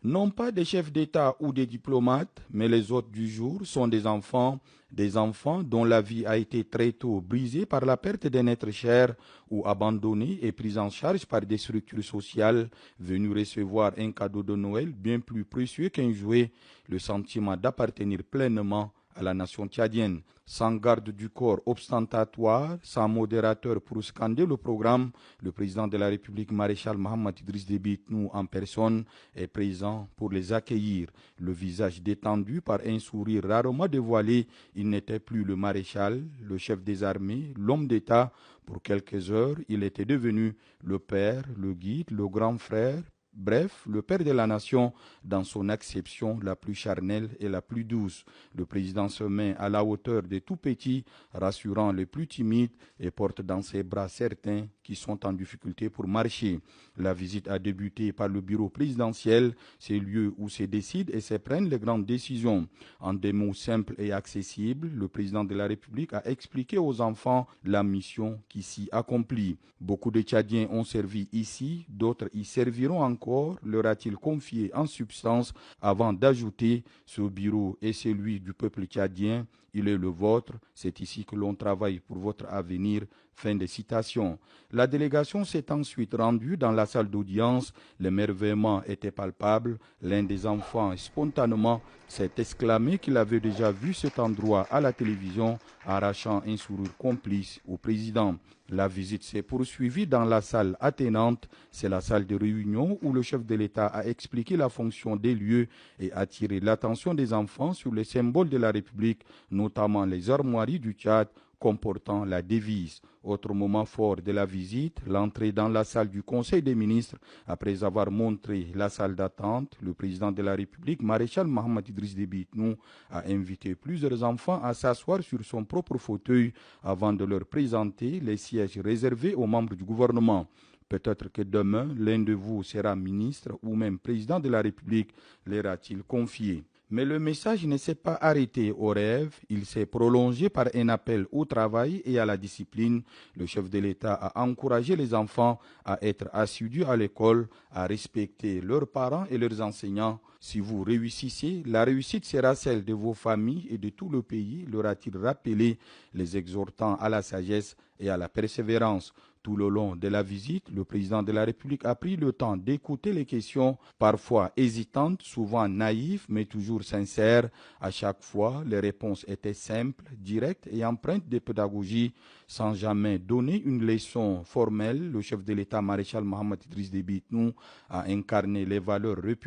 Non pas des chefs d'État ou des diplomates, mais les hôtes du jour sont des enfants dont la vie a été très tôt brisée par la perte d'un être cher ou abandonnés et pris en charge par des structures sociales venus recevoir un cadeau de Noël bien plus précieux qu'un jouet, le sentiment d'appartenir pleinement à la nation tchadienne. Sans garde du corps ostentatoire, sans modérateur pour scander le programme, le président de la République, maréchal Mohamed Idriss Déby Itnou en personne, est présent pour les accueillir. Le visage détendu par un sourire rarement dévoilé, il n'était plus le maréchal, le chef des armées, l'homme d'État. Pour quelques heures, il était devenu le père, le guide, le grand frère. Bref, le père de la nation dans son acception la plus charnelle et la plus douce. Le président se met à la hauteur des tout petits, rassurant les plus timides et porte dans ses bras certains qui sont en difficulté pour marcher. La visite a débuté par le bureau présidentiel, ces lieux où se décident et se prennent les grandes décisions. En des mots simples et accessibles, le président de la République a expliqué aux enfants la mission qui s'y accomplit. Beaucoup de Tchadiens ont servi ici, d'autres y serviront encore, leur a-t-il confié en substance avant d'ajouter ce bureau est celui du peuple tchadien, il est le vôtre, c'est ici que l'on travaille pour votre avenir. Fin de citation. La délégation s'est ensuite rendue dans la salle d'audience. L'émerveillement était palpable. L'un des enfants, spontanément, s'est exclamé qu'il avait déjà vu cet endroit à la télévision, arrachant un sourire complice au président. La visite s'est poursuivie dans la salle attenante. C'est la salle de réunion où le chef de l'État a expliqué la fonction des lieux et attiré l'attention des enfants sur les symboles de la République, notamment les armoiries du Tchad comportant la devise. Autre moment fort de la visite, l'entrée dans la salle du Conseil des ministres. Après avoir montré la salle d'attente, le président de la République, maréchal Mohamed Idriss Déby Itnou, a invité plusieurs enfants à s'asseoir sur son propre fauteuil avant de leur présenter les sièges réservés aux membres du gouvernement. Peut-être que demain, l'un de vous sera ministre ou même président de la République, leur a-t-il confié. Mais le message ne s'est pas arrêté au rêve, il s'est prolongé par un appel au travail et à la discipline. Le chef de l'État a encouragé les enfants à être assidus à l'école, à respecter leurs parents et leurs enseignants. Si vous réussissez, la réussite sera celle de vos familles et de tout le pays, leur a-t-il rappelé, les exhortant à la sagesse et à la persévérance. Tout le long de la visite, le président de la République a pris le temps d'écouter les questions, parfois hésitantes, souvent naïves, mais toujours sincères. À chaque fois, les réponses étaient simples, directes et empreintes de pédagogie. Sans jamais donner une leçon formelle, le chef de l'État, maréchal Mohamed Idriss Déby Itnou, a incarné les valeurs républicaines